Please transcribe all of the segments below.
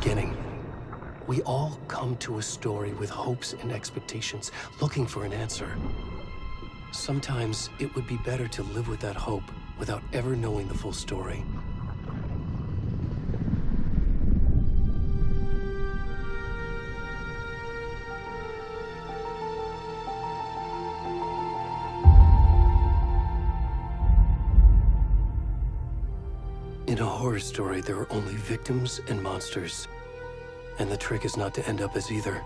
beginning. We all come to a story with hopes and expectations, looking for an answer. Sometimes it would be better to live with that hope without ever knowing the full story. In a horror story, there are only victims and monsters. And the trick is not to end up as either.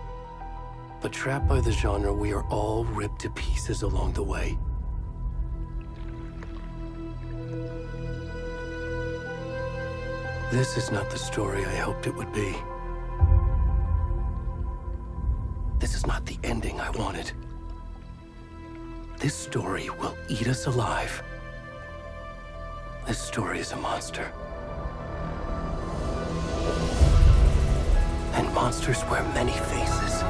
But trapped by the genre, we are all ripped to pieces along the way. This is not the story I hoped it would be. This is not the ending I wanted. This story will eat us alive. This story is a monster. And monsters wear many faces.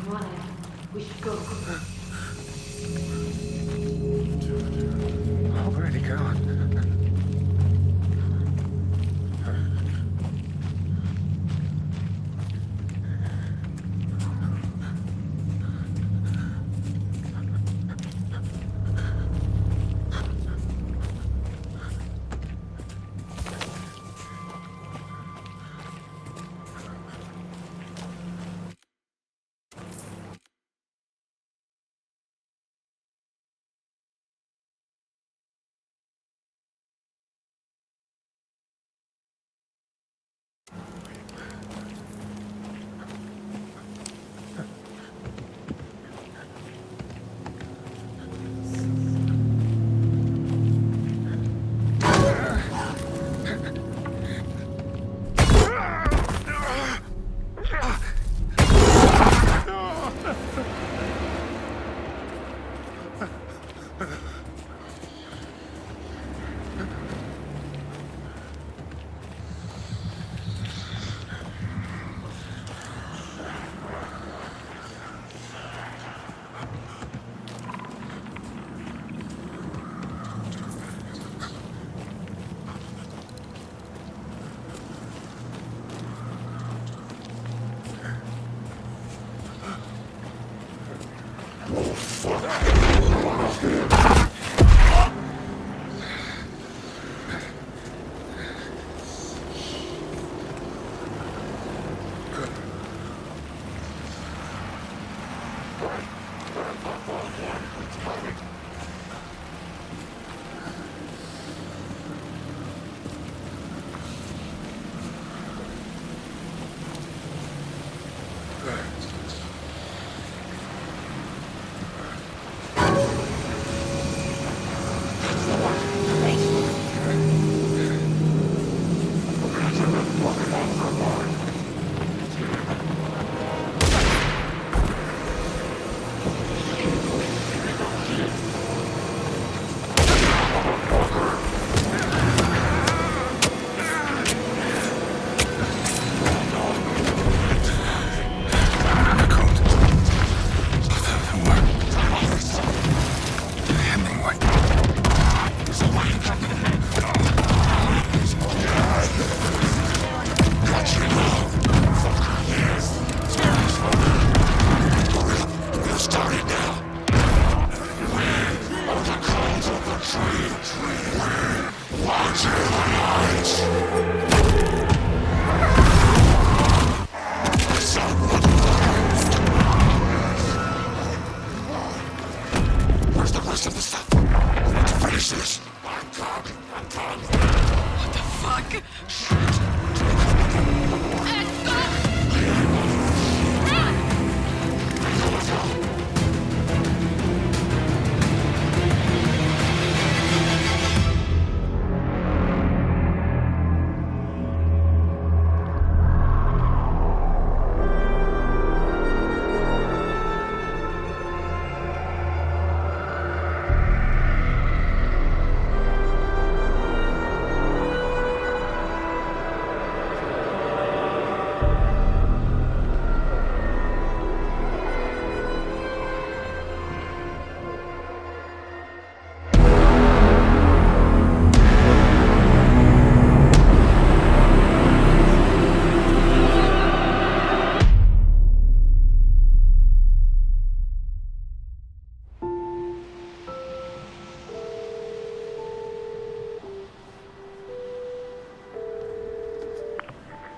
Come on, Ed. We should go. Already gone.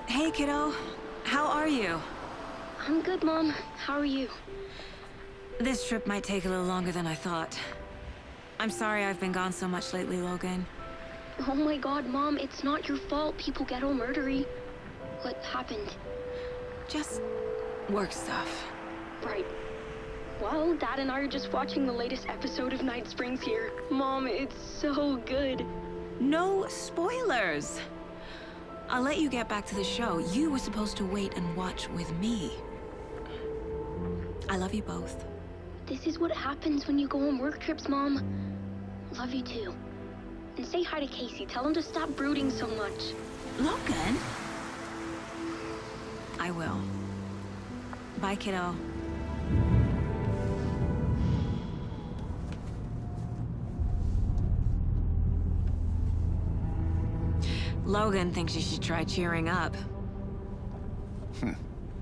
Hey, kiddo. How are you? I'm good, Mom. How are you? This trip might take a little longer than I thought. I'm sorry I've been gone so much lately, Logan. Oh my god, Mom, it's not your fault people get all murdery. What happened? Just work stuff. Right. Well, Dad and I are just watching the latest episode of Night Springs here. Mom, it's so good. No spoilers! I'll let you get back to the show. You were supposed to wait and watch with me. I love you both. This is what happens when you go on work trips, Mom. Love you too. And say hi to Casey. Tell him to stop brooding so much. Logan? I will. Bye, kiddo. Logan thinks you should try cheering up.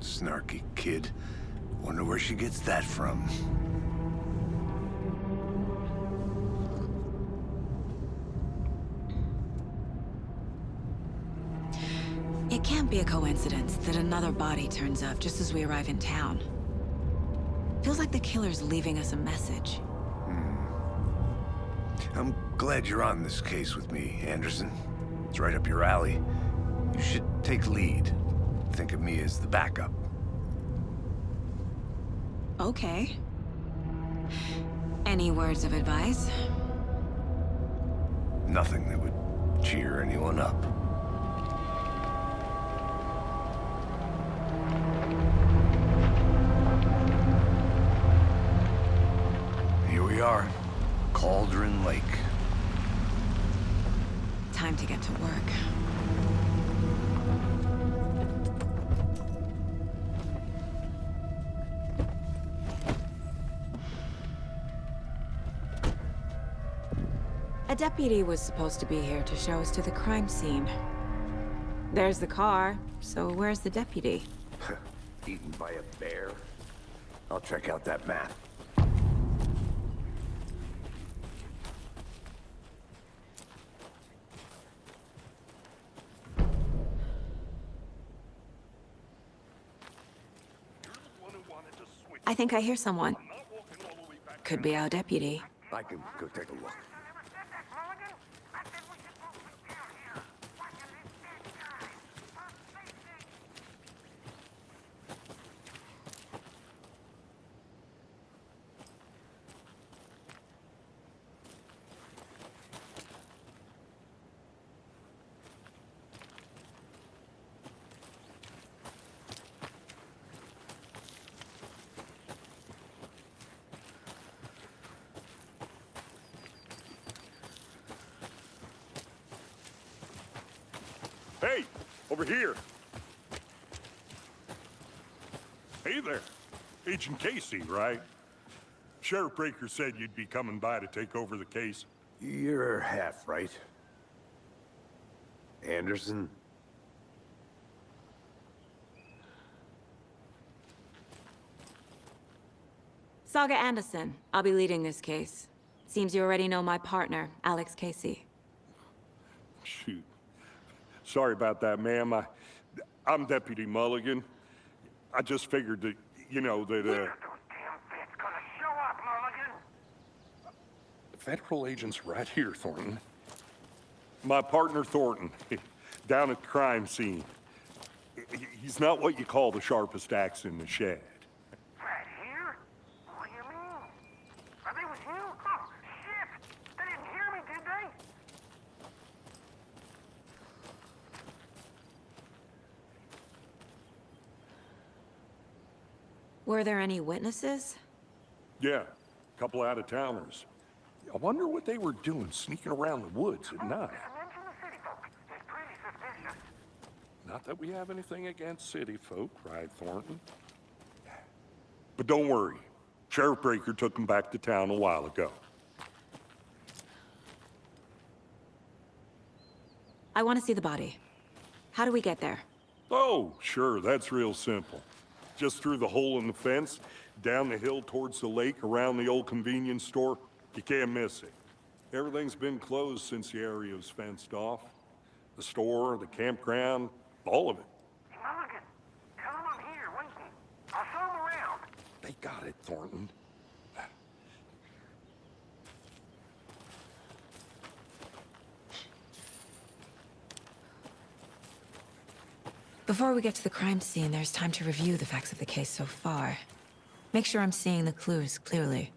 Snarky kid. Wonder where she gets that from. It can't be a coincidence that another body turns up just as we arrive in town. Feels like the killer's leaving us a message. I'm glad you're on this case with me, Anderson. It's right up your alley. You should take lead. Think of me as the backup. Okay. Any words of advice? Nothing that would cheer anyone up. Here we are. Cauldron Lake. Time to get to work. A deputy was supposed to be here to show us to the crime scene. There's the car, so where's the deputy? Eaten by a bear? I'll check out that map. I think I hear someone. Could be our deputy. I can go take a look. Hey, over here. Hey there. Agent Casey, right? Sheriff Breaker said you'd be coming by to take over the case. You're half right. Anderson? Saga Anderson. I'll be leading this case. Seems you already know my partner, Alex Casey. Shoot. Sorry about that, ma'am. I'm Deputy Mulligan. I just figured that, you know, that, Federal agent's right here, Thornton. My partner, Thornton, down at the crime scene. He's not what you call the sharpest axe in the shed. Right here? What do you mean? Are they with you? Oh, shit! They didn't hear me, did they? Were there any witnesses? Yeah, a couple out-of-towners. I wonder what they were doing sneaking around the woods at night. Mention the city folk. It's pretty suspicious. Not that we have anything against city folk, cried Thornton. But don't worry. Sheriff Breaker took them back to town a while ago. I want to see the body. How do we get there? Oh, sure, that's real simple. Just through the hole in the fence, down the hill towards the lake, around the old convenience store. You can't miss it. Everything's been closed since the area was fenced off. The store, the campground, all of it. They got it, Thornton. Before we get to the crime scene, there's time to review the facts of the case so far. Make sure I'm seeing the clues clearly.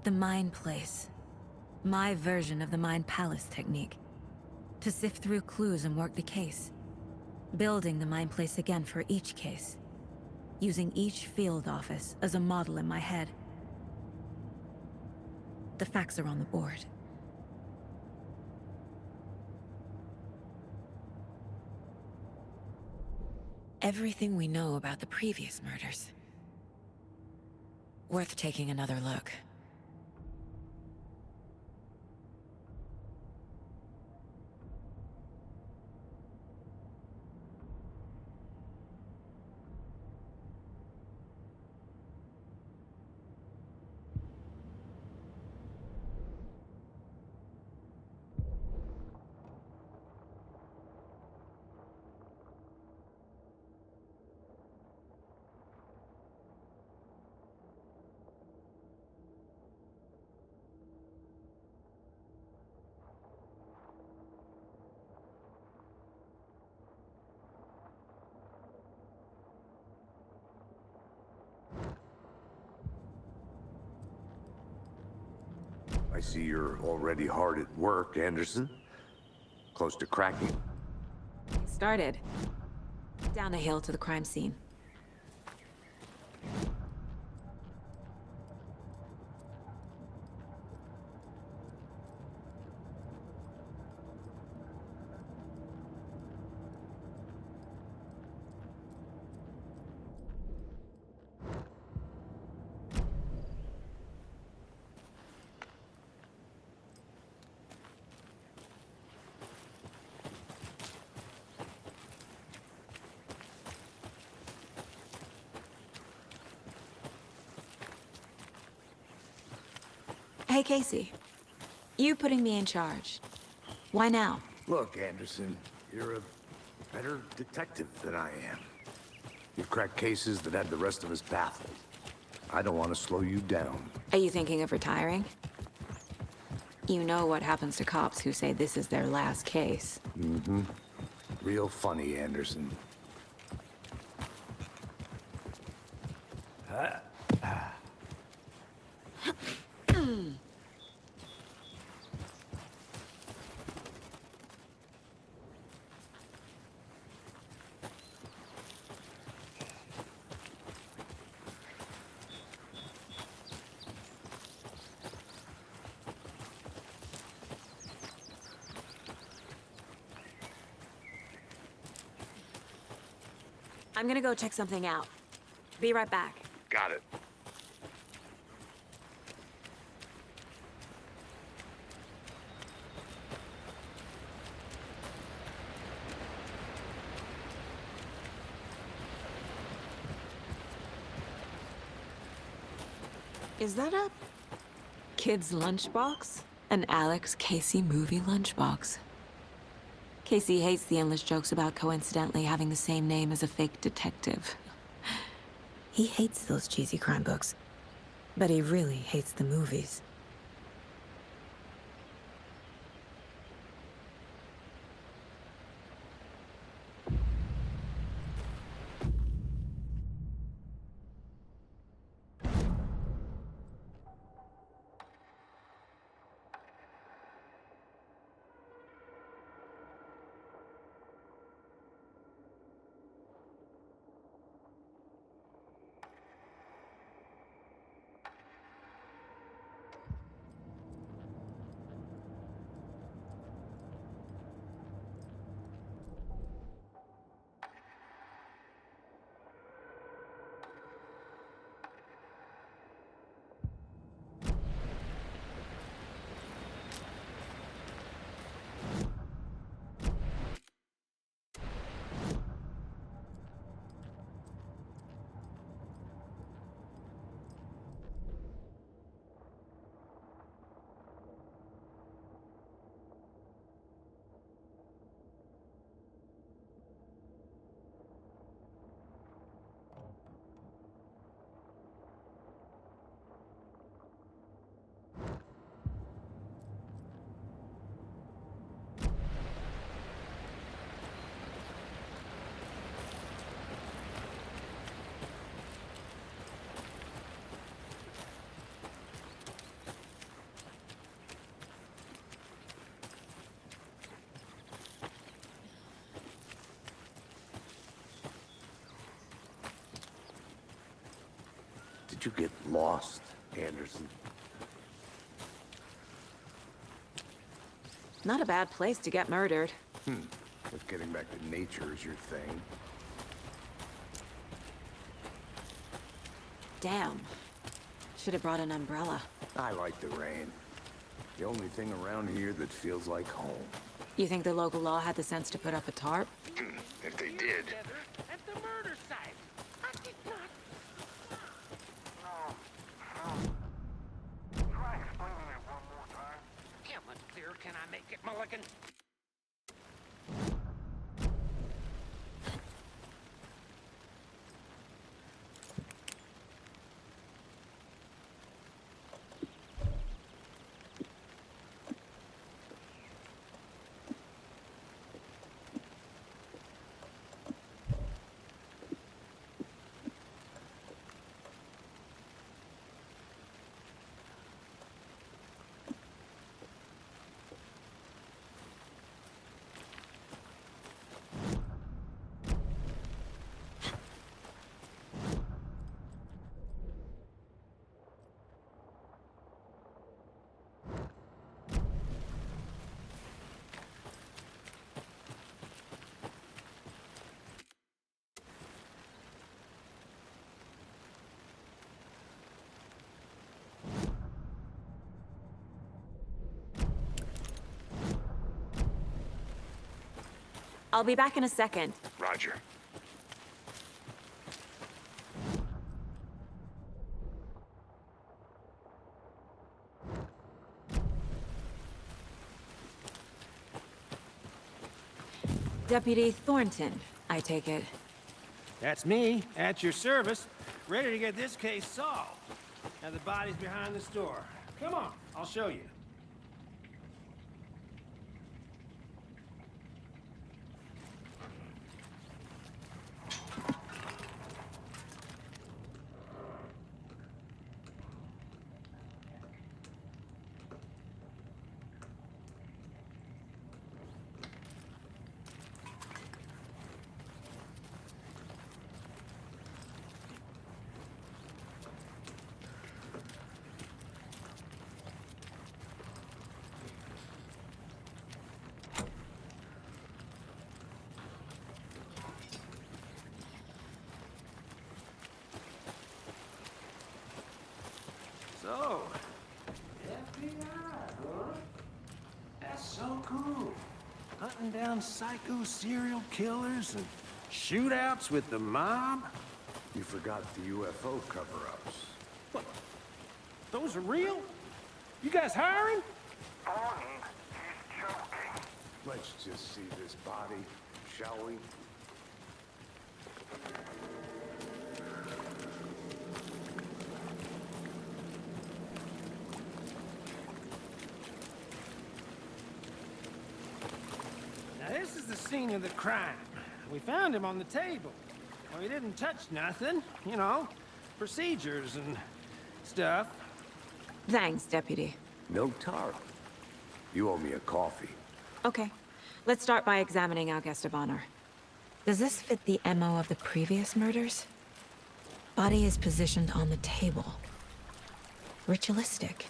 The Mind Place. My version of the Mind Palace technique. To sift through clues and work the case. Building the Mind Place again for each case. Using each field office as a model in my head. The facts are on the board. Everything we know about the previous murders. Worth taking another look. I see you're already hard at work, Anderson. Close to cracking. Started. Down the hill to the crime scene. Hey, Casey. You putting me in charge. Why now? Look, Anderson, you're a better detective than I am. You've cracked cases that had the rest of us baffled. I don't want to slow you down. Are you thinking of retiring? You know what happens to cops who say this is their last case. Mm-hmm. Real funny, Anderson. I'm gonna go check something out. Be right back. Got it. Is that a kid's lunchbox? An Alex Casey movie lunchbox. Casey hates the endless jokes about coincidentally having the same name as a fake detective. He hates those cheesy crime books, but he really hates the movies. How'd you get lost, Anderson? Not a bad place to get murdered. If getting back to nature is your thing. Damn. Should have brought an umbrella. I like the rain. The only thing around here that feels like home. You think the local law had the sense to put up a tarp? If they did. Together at the murder site. I did not. No. Try explaining it one more time. How much clearer can I make it, Mulligan? I'll be back in a second. Roger. Deputy Thornton, I take it. That's me, at your service, ready to get this case solved. Now the body's behind the store. Come on, I'll show you. So, FBI, huh? That's so cool. Hunting down psycho serial killers and shootouts with the mob. You forgot the UFO cover-ups. What? Those are real? You guys hiring? Bonnie, he's joking. Let's just see this body, shall we? Now this is the scene of the crime. We found him on the table. Well, he didn't touch nothing, you know, procedures and stuff. Thanks, Deputy. No tarp. You owe me a coffee. Okay. Let's start by examining our guest of honor. Does this fit the MO of the previous murders? Body is positioned on the table. Ritualistic.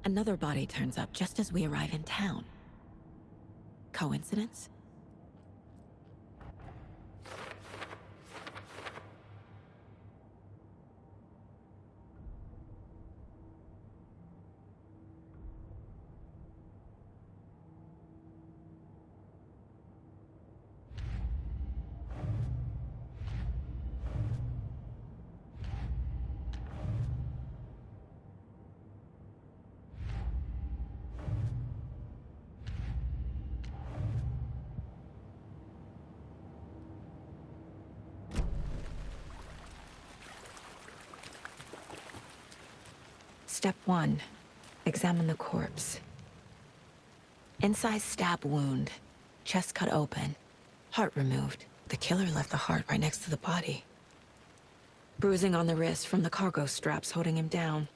Another body turns up just as we arrive in town. Coincidence? Step 1. Examine the corpse. Incised stab wound. Chest cut open. Heart removed. The killer left the heart right next to the body. Bruising on the wrist from the cargo straps holding him down.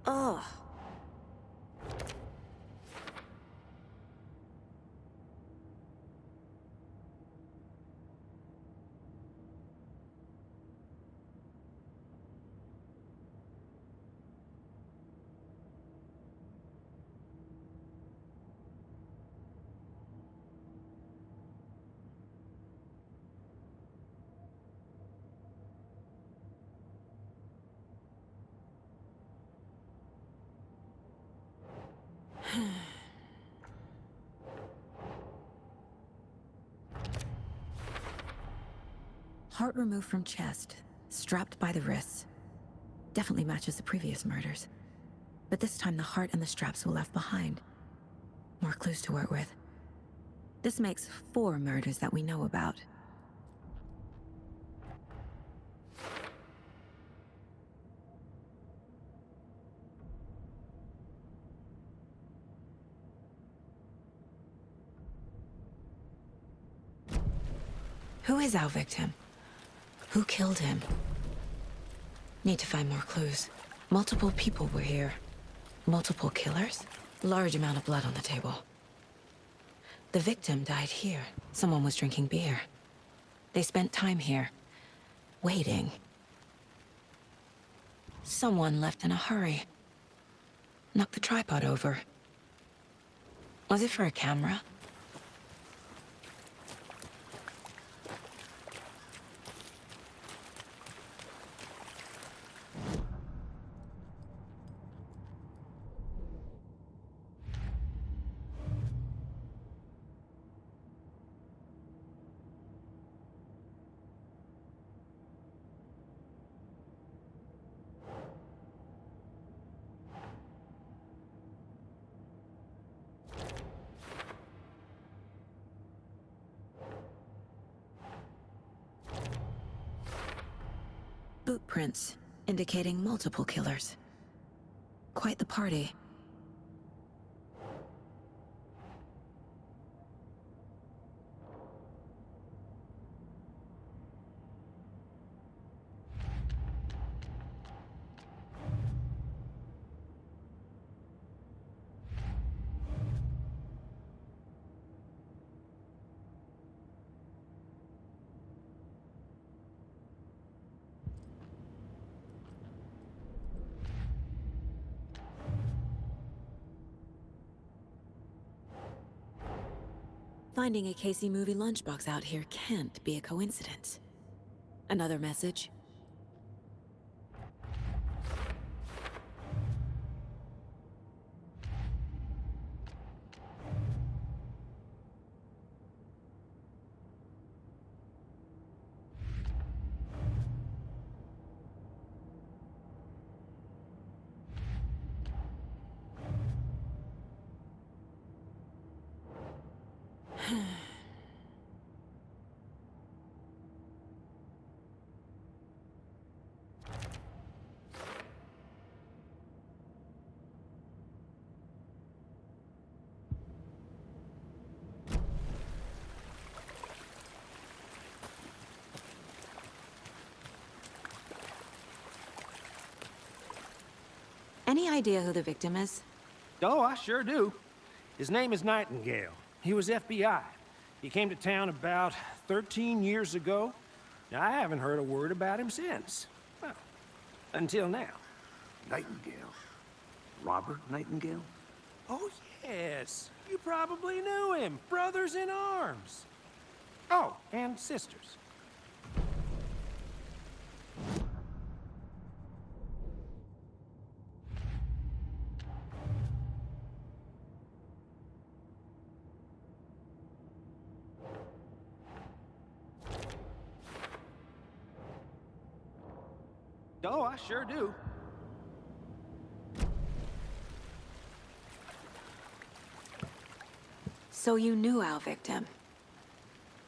Ugh. Heart removed from chest, strapped by the wrists. Definitely matches the previous murders. But this time the heart and the straps were left behind. More clues to work with. This makes 4 murders that we know about. Who is our victim? Who killed him? Need to find more clues. Multiple people were here. Multiple killers? Large amount of blood on the table. The victim died here. Someone was drinking beer. They spent time here, waiting. Someone left in a hurry. Knocked the tripod over. Was it for a camera? Boot prints, indicating multiple killers. Quite the party. Finding a Casey movie lunchbox out here can't be a coincidence. Another message? Any idea who the victim is? Oh, I sure do. His name is Nightingale. He was FBI. He came to town about 13 years ago. Now, I haven't heard a word about him since. Well, until now. Nightingale? Robert Nightingale? Oh, yes. You probably knew him. Brothers in arms. Oh, and sisters. Oh, I sure do. So you knew our victim?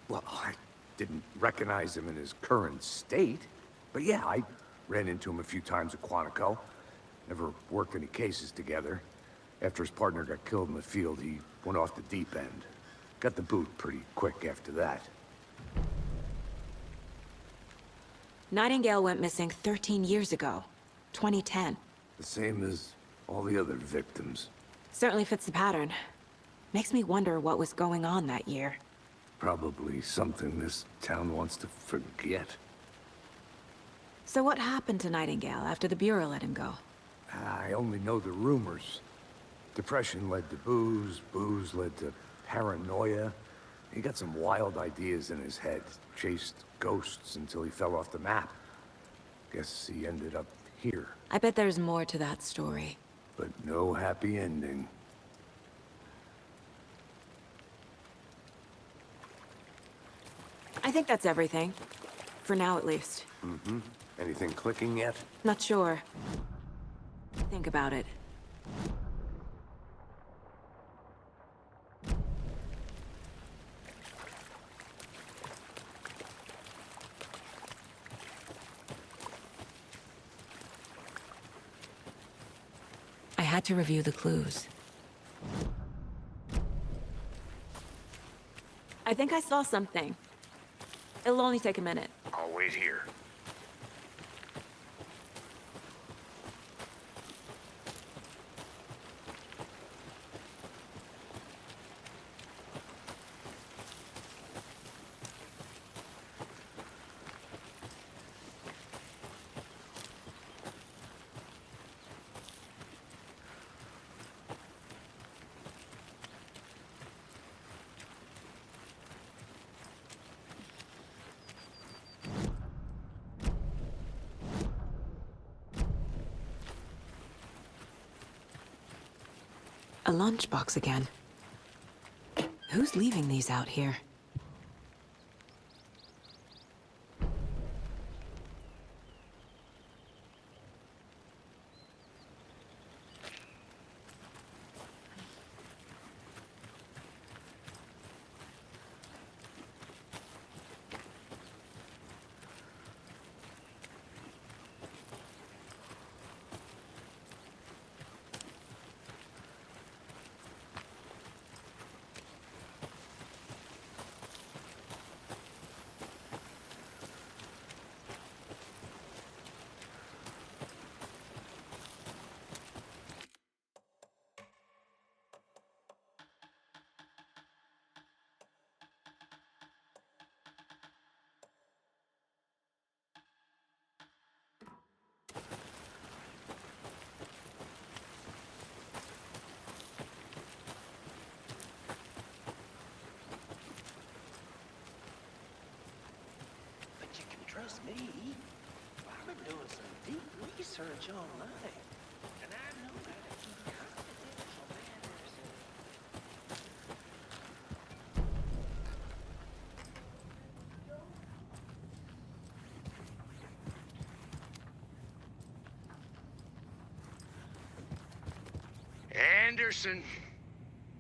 Well, I didn't recognize him in his current state. But yeah, I ran into him a few times at Quantico. Never worked any cases together. After his partner got killed in the field, he went off the deep end. Got the boot pretty quick after that. Nightingale went missing 13 years ago. 2010. The same as all the other victims. Certainly fits the pattern. Makes me wonder what was going on that year. Probably something this town wants to forget. So what happened to Nightingale after the Bureau let him go? I only know the rumors. Depression led to booze, booze led to paranoia. He got some wild ideas in his head, chased ghosts until he fell off the map. Guess he ended up here, I bet there's more to that story. but no happy ending. I think that's everything. For now, at least. Anything clicking yet? Not sure. Think about it. I had to review the clues. I think I saw something. It'll only take a minute. I'll wait here. A lunchbox again. Who's leaving these out here? But you can trust me. I've been doing some deep research online. And I know how to keep confidential matters. Anderson!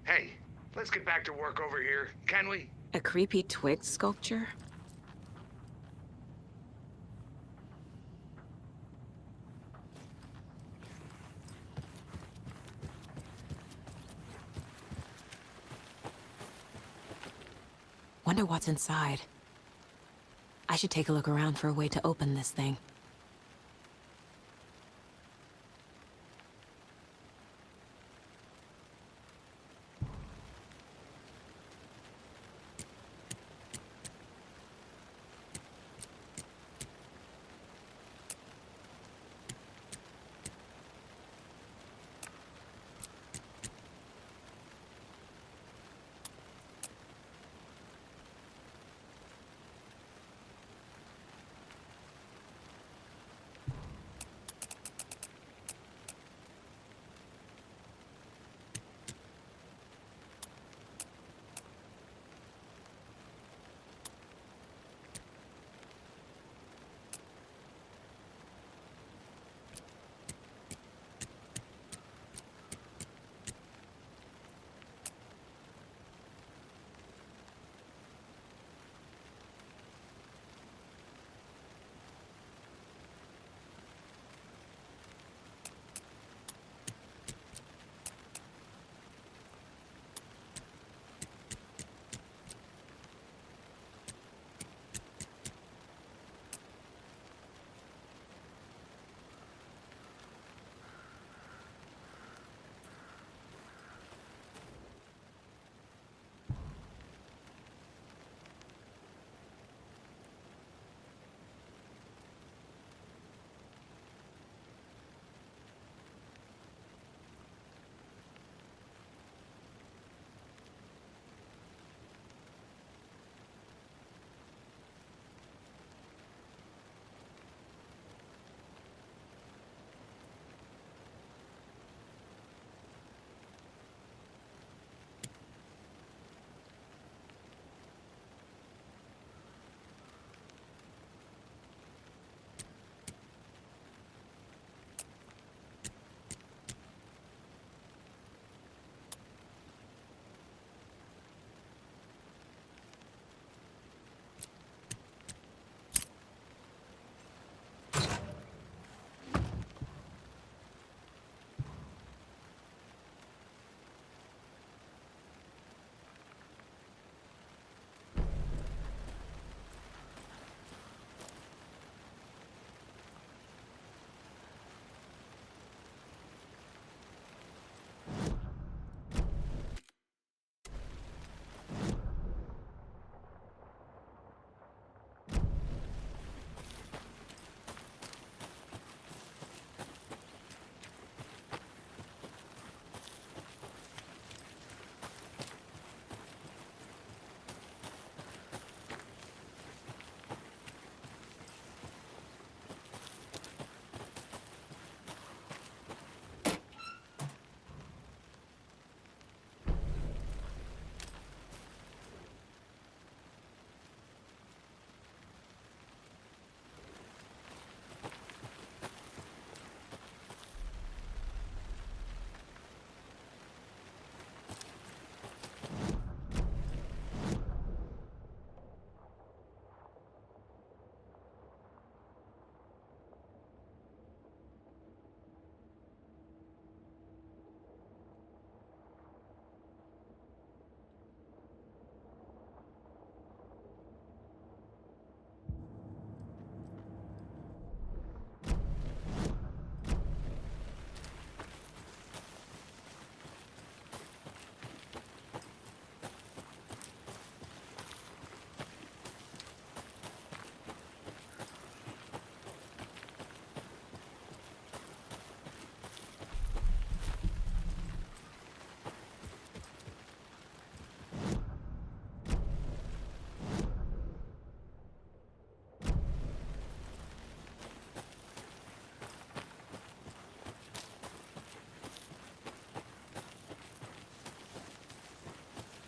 Hey, let's get back to work over here, can we? A creepy twig sculpture? Wonder what's inside. I should take a look around for a way to open this thing.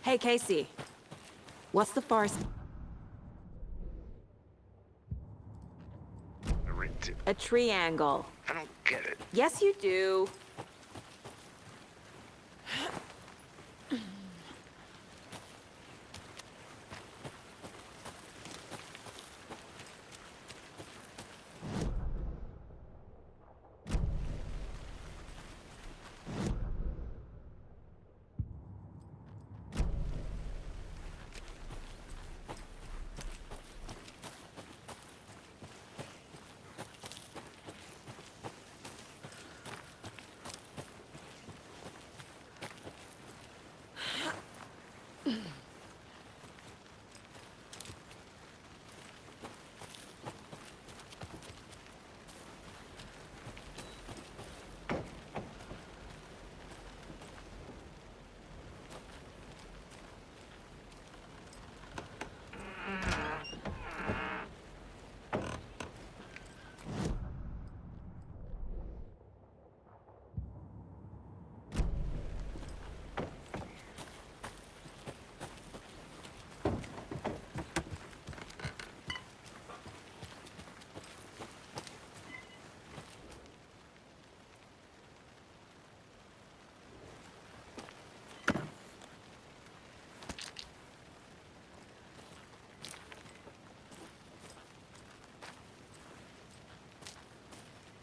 Hey, Casey. What's the forest? A triangle. I don't get it. Yes, you do.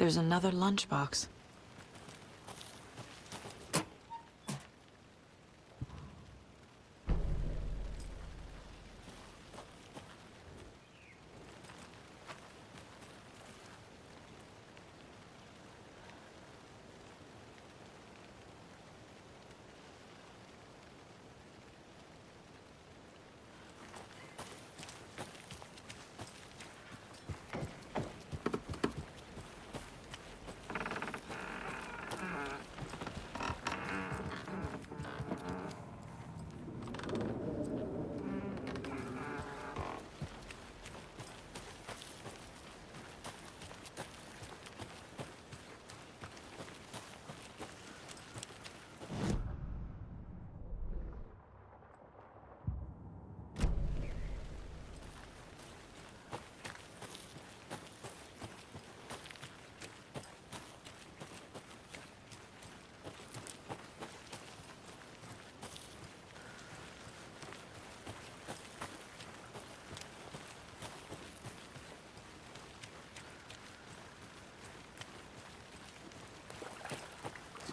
There's another lunchbox.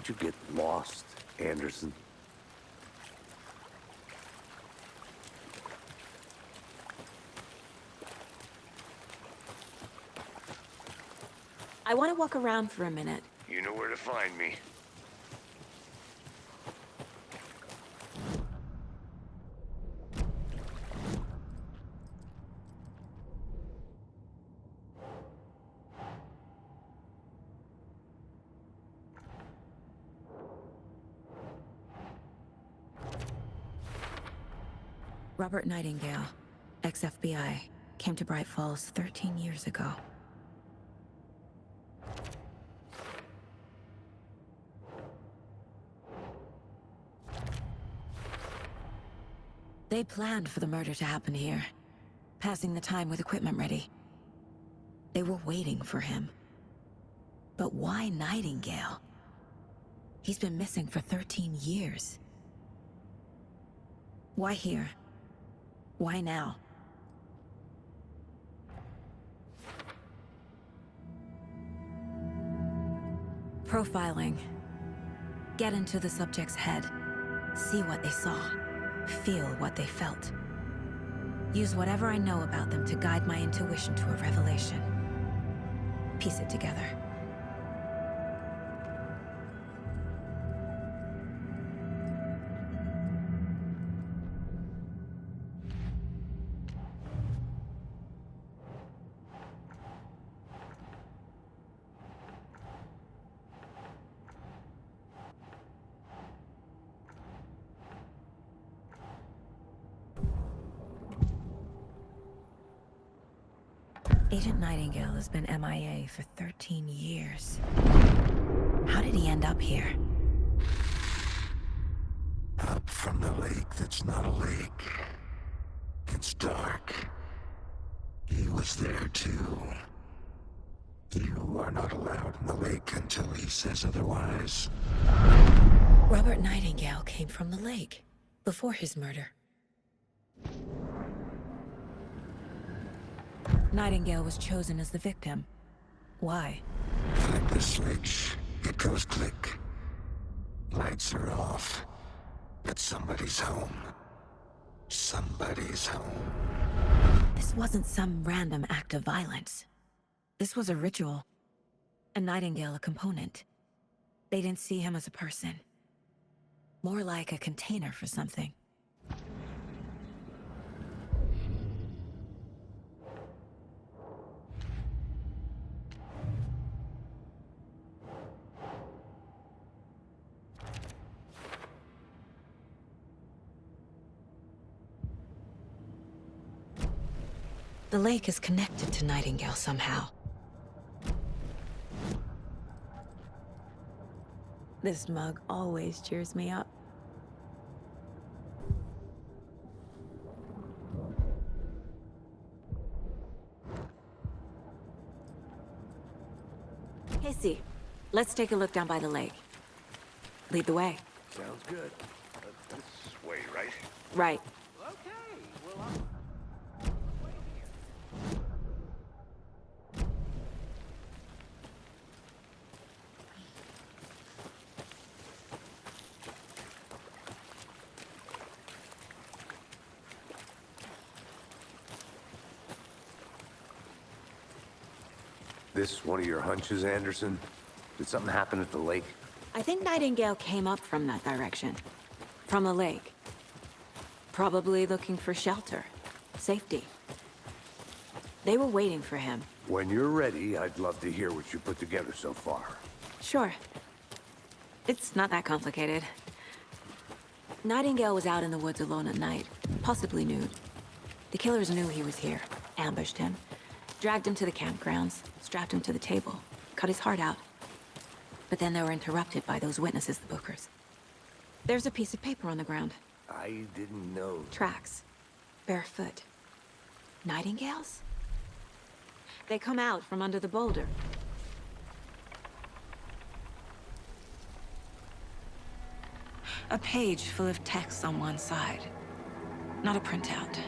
Did you get lost, Anderson? I want to walk around for a minute. You know where to find me. Robert Nightingale, ex-FBI, came to Bright Falls 13 years ago. They planned for the murder to happen here, passing the time with equipment ready. They were waiting for him. But why Nightingale? He's been missing for 13 years. Why here? Why now? Profiling. Get into the subject's head. See what they saw. Feel what they felt. Use whatever I know about them to guide my intuition to a revelation. Piece it together. Agent Nightingale has been MIA for 13 years. How did he end up here? from the lake that's not a lake. It's dark. He was there too. You are not allowed in the lake until he says otherwise. Robert Nightingale came from the lake before his murder. Nightingale was chosen as the victim. Why? Flip the switch. It goes click. Lights are off. But somebody's home. Somebody's home. This wasn't some random act of violence. This was a ritual. And Nightingale a component. They didn't see him as a person. More like a container for something. The lake is connected to Nightingale somehow. This mug always cheers me up. Casey, let's take a look down by the lake. Lead the way. Sounds good. This way, right? Right. Okay, well, I'm... This one of your hunches, Anderson? Did something happen at the lake? I think Nightingale came up from that direction. From the lake. Probably looking for shelter. Safety. They were waiting for him. When you're ready, I'd love to hear what you put together so far. Sure. It's not that complicated. Nightingale was out in the woods alone at night, possibly nude. The killers knew he was here, ambushed him, dragged him to the campgrounds, strapped him to the table, cut his heart out. But then they were interrupted by those witnesses, the Bookers. There's a piece of paper on the ground. I didn't know. Tracks. Barefoot. Nightingales? They come out from under the boulder. A page full of text on one side. Not a printout.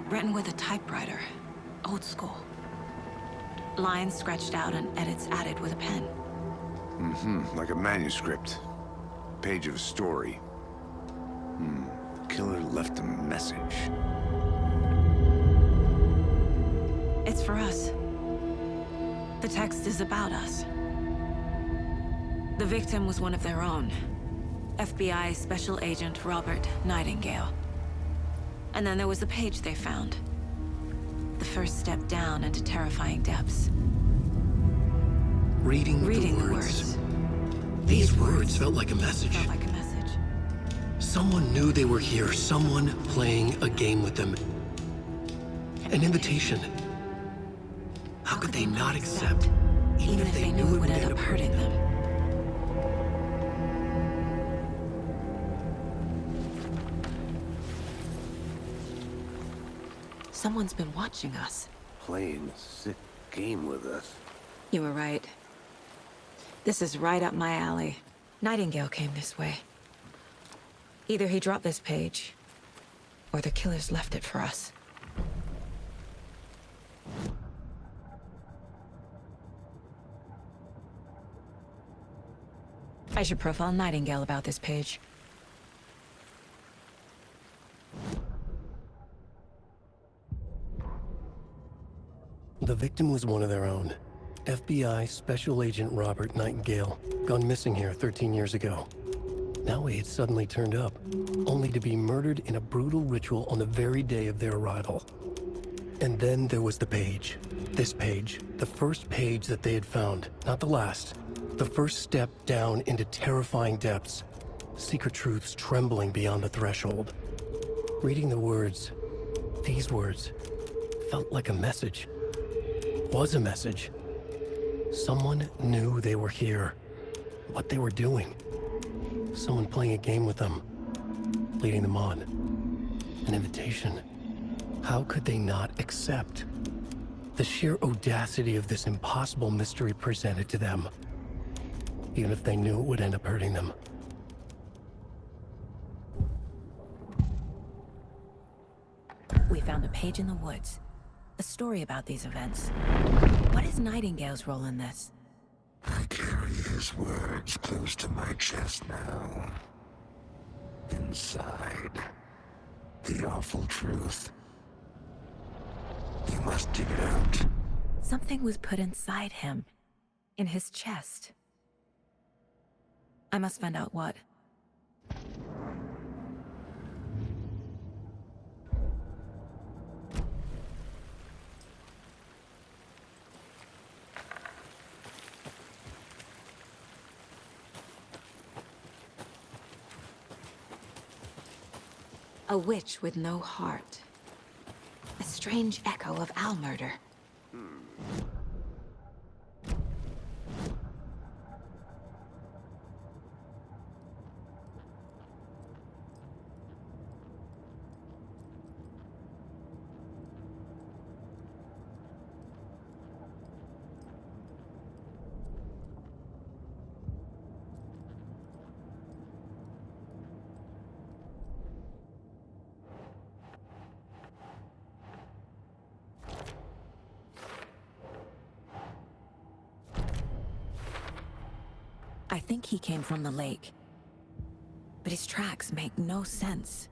Written with a typewriter. Old school. Lines scratched out and edits added with a pen. Mm-hmm, like a manuscript. Page of a story. The killer left a message. It's for us. The text is about us. The victim was one of their own. FBI Special Agent Robert Nightingale. And then there was the page they found. The first step down into terrifying depths. Reading the words. These words felt like a message. Felt like a message. Someone knew they were here, someone playing a game with them. An invitation. How could they not accept, even if they knew it would end up hurting them? Someone's been watching us. Playing a sick game with us. You were right. This is right up my alley. Nightingale came this way. Either he dropped this page, or the killers left it for us. I should profile Nightingale about this page. The victim was one of their own. FBI Special Agent Robert Nightingale, gone missing here 13 years ago. Now he had suddenly turned up, only to be murdered in a brutal ritual on the very day of their arrival. And then there was the page. This page, the first page that they had found, not the last. The first step down into terrifying depths. Secret truths trembling beyond the threshold. Reading the words, these words, felt like a message. Was a message. Someone knew they were here, what they were doing. Someone playing a game with them. leading them on. An invitation. How could they not accept? The sheer audacity of this impossible mystery presented to them. Even if they knew it would end up hurting them. We found a page in the woods. A story about these events. What is Nightingale's role in this? I carry his words close to my chest now. Inside, the awful truth. You must dig it out. Something was put inside him. In his chest. I must find out what. A witch with no heart. A strange echo of Al murder. I think he came from the lake. But his tracks make no sense.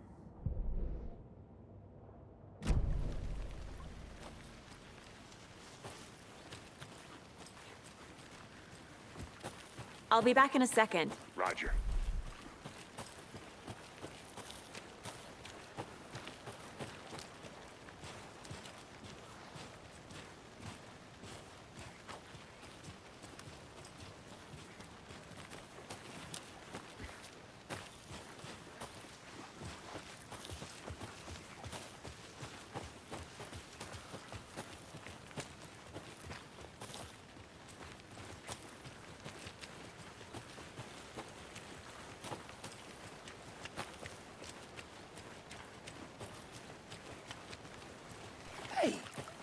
I'll be back in a second. Roger. Hey,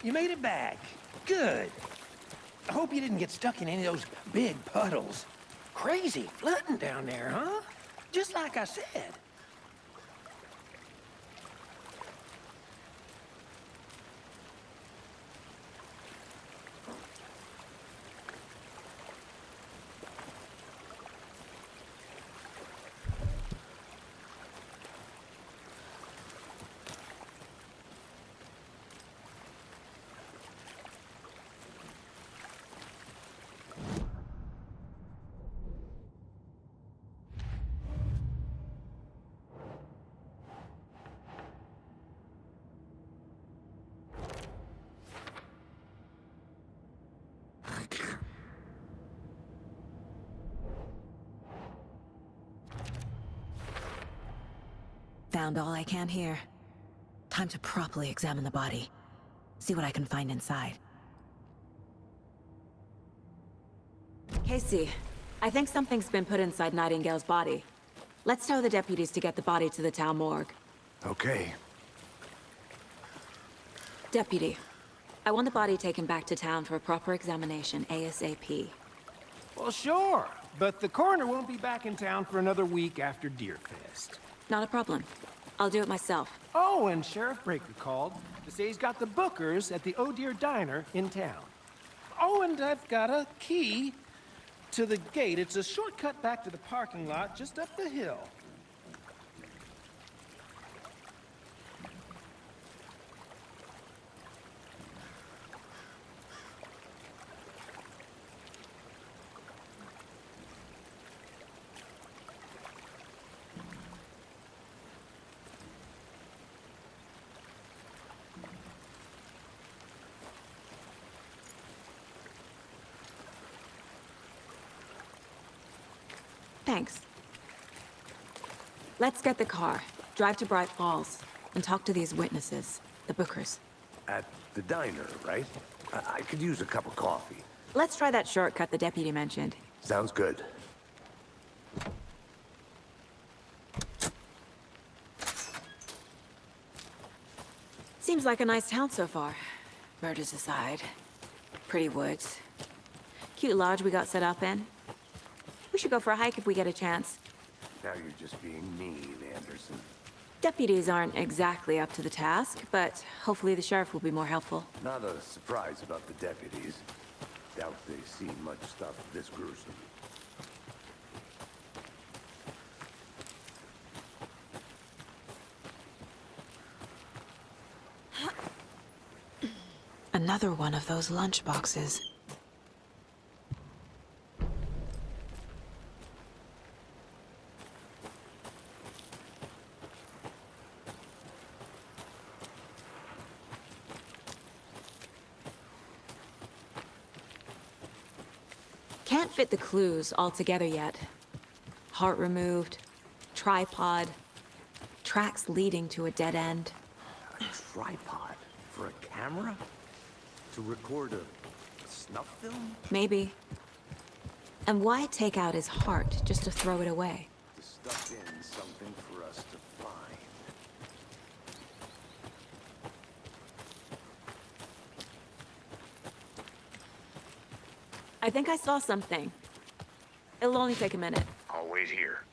you made it back. Good. I hope you didn't get stuck in any of those big puddles. Crazy flooding down there, huh? Just like I said. Found all I can here. Time to properly examine the body. See what I can find inside. Casey, I think something's been put inside Nightingale's body. Let's tell the deputies to get the body to the town morgue. Okay. Deputy, I want the body taken back to town for a proper examination ASAP. Well, sure. But the coroner won't be back in town for another week after Deerfest. Not a problem. I'll do it myself. Oh, and Sheriff Breaker called to say he's got the Bookers at the Oh Deer Diner in town. Oh, and I've got a key to the gate. It's a shortcut back to the parking lot just up the hill. Thanks. Let's get the car, drive to Bright Falls, and talk to these witnesses, the Bookers. At the diner, right? I could use a cup of coffee. Let's try that shortcut the deputy mentioned. Sounds good. like a nice town so far. Murders aside. Pretty woods. Cute lodge we got set up in. We should go for a hike if we get a chance. Now you're just being mean, Anderson. Deputies aren't exactly up to the task, but hopefully the sheriff will be more helpful. Not a surprise about the deputies. Doubt they've seen much stuff this gruesome. Another one of those lunch boxes. Can't fit the clues all together yet. Heart removed, tripod, tracks leading to a dead end. A tripod? For a camera? To record a snuff film? Maybe. And why take out his heart just to throw it away? To stuff in something for us to find. I think I saw something. It'll only take a minute. I'll wait here.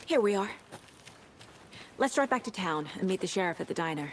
Here we are. Let's drive back to town and meet the sheriff at the diner.